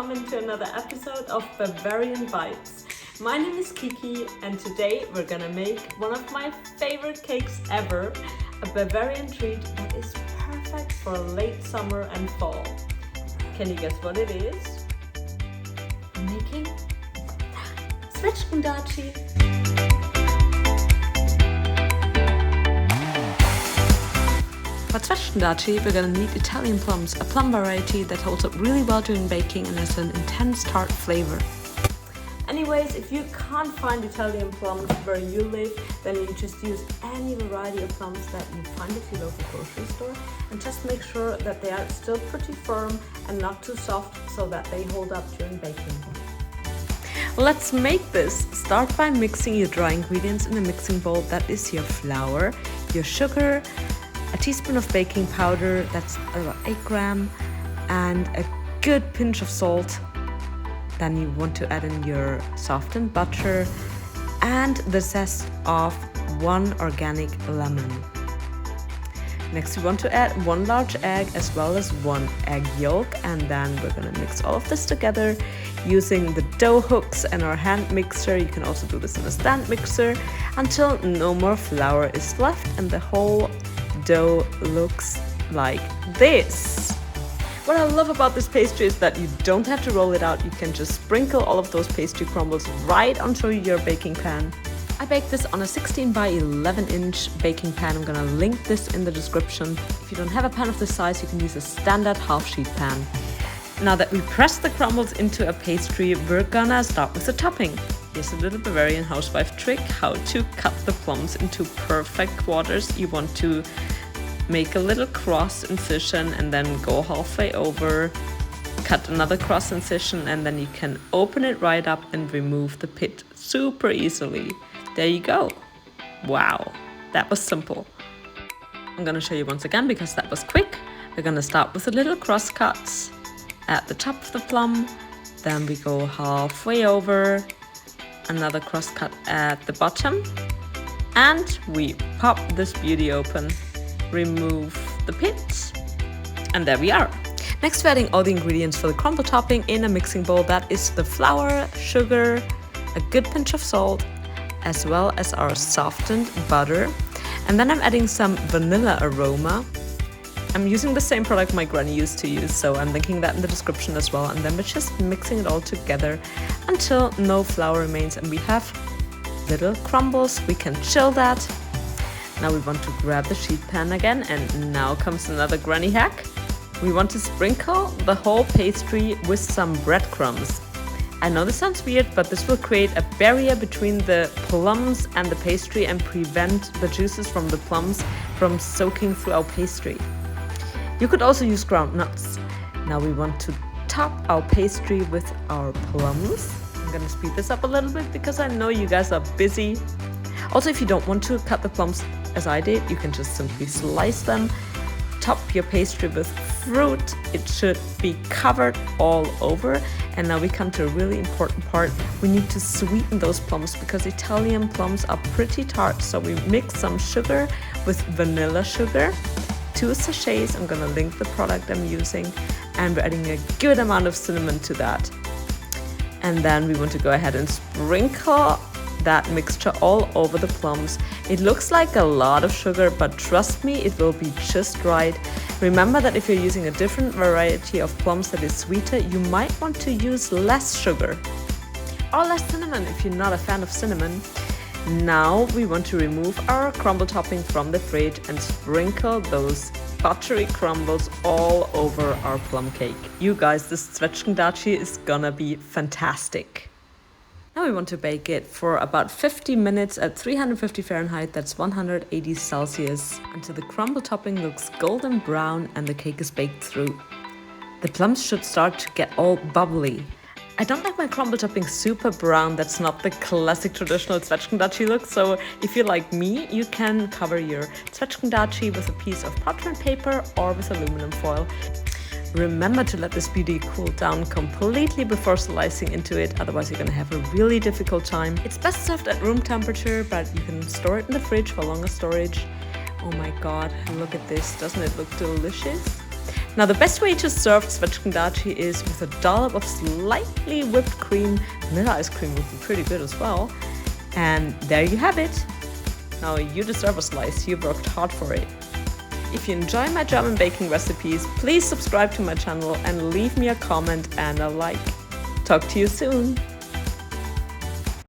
welcome to another episode of Bavarian Bites. My name is Kiki and today we're gonna make one of my favorite cakes ever, a Bavarian treat that is perfect for late summer and fall. Can you guess what it is? I'm making Zwetschgendatschi. For Zwetschgendatschi, we're going to need Italian plums, a plum variety that holds up really well during baking and has an intense tart flavor. Anyways, if you can't find Italian plums where you live, then you just use any variety of plums that you find at your local grocery store and just make sure that they are still pretty firm and not too soft so that they hold up during baking. Let's make this. Start by mixing your dry ingredients in a mixing bowl. That is your flour, your sugar, a teaspoon of baking powder, that's about 8 grams, and a good pinch of salt. Then you want to add in your softened butter and the zest of 1 organic lemon. Next we want to add 1 large egg as well as 1 egg yolk, and then we're going to mix all of this together using the dough hooks and our hand mixer. You can also do this in a stand mixer until no more flour is left and the whole dough looks like this. What I love about this pastry is that you don't have to roll it out. You can just sprinkle all of those pastry crumbles right onto your baking pan. I baked this on a 16 by 11 inch baking pan. I'm gonna link this in the description. If you don't have a pan of this size, you can use a standard half sheet pan. Now that we press the crumbles into a pastry, we're gonna start with the topping. Here's a little Bavarian housewife trick, how to cut the plums into perfect quarters. You want to make a little cross incision and then go halfway over, cut another cross incision, and then you can open it right up and remove the pit super easily. There you go. Wow, that was simple. I'm gonna show you once again because that was quick. We're gonna start with a little cross cuts at the top of the plum, then we go halfway over, another cross cut at the bottom, and we pop this beauty open, remove the pit, and there we are. Next, we're adding all the ingredients for the crumble topping in a mixing bowl. That is the flour, sugar, a good pinch of salt, as well as our softened butter. And then I'm adding some vanilla aroma. I'm using the same product my granny used to use, so I'm linking that in the description as well. And then we're just mixing it all together until no flour remains and we have little crumbles. We can chill that. Now we want to grab the sheet pan again, and now comes another granny hack. We want to sprinkle the whole pastry with some breadcrumbs. I know this sounds weird, but this will create a barrier between the plums and the pastry and prevent the juices from the plums from soaking through our pastry. You could also use ground nuts. Now we want to top our pastry with our plums. I'm gonna speed this up a little bit because I know you guys are busy. Also, if you don't want to cut the plums as I did, you can just simply slice them. Top your pastry with fruit. It should be covered all over. And now we come to a really important part. We need to sweeten those plums because Italian plums are pretty tart. So we mix some sugar with vanilla sugar. 2 sachets, I'm gonna link the product I'm using, and we're adding a good amount of cinnamon to that. And then we want to go ahead and sprinkle that mixture all over the plums. It looks like a lot of sugar, but trust me, it will be just right. Remember that if you're using a different variety of plums that is sweeter, you might want to use less sugar or less cinnamon if you're not a fan of cinnamon. Now we want to remove our crumble topping from the fridge and sprinkle those buttery crumbles all over our plum cake. You guys, this Zwetschgendatschi is gonna be fantastic. Now we want to bake it for about 50 minutes at 350 Fahrenheit, that's 180 Celsius, until the crumble topping looks golden brown and the cake is baked through. The plums should start to get all bubbly. I don't like my crumble topping super brown. That's not the classic traditional Zwetschgendatschi look. So if you're like me, you can cover your Zwetschgendatschi with a piece of parchment paper or with aluminum foil. Remember to let this beauty cool down completely before slicing into it, otherwise you're gonna have a really difficult time. It's best served at room temperature, but you can store it in the fridge for longer storage. Oh my god, look at this, doesn't it look delicious? Now the best way to serve Zwetschgendatschi is with a dollop of slightly whipped cream. Vanilla ice cream would be pretty good as well. And there you have it. Now you deserve a slice, you worked hard for it. If you enjoy my German baking recipes, please subscribe to my channel and leave me a comment and a like. Talk to you soon!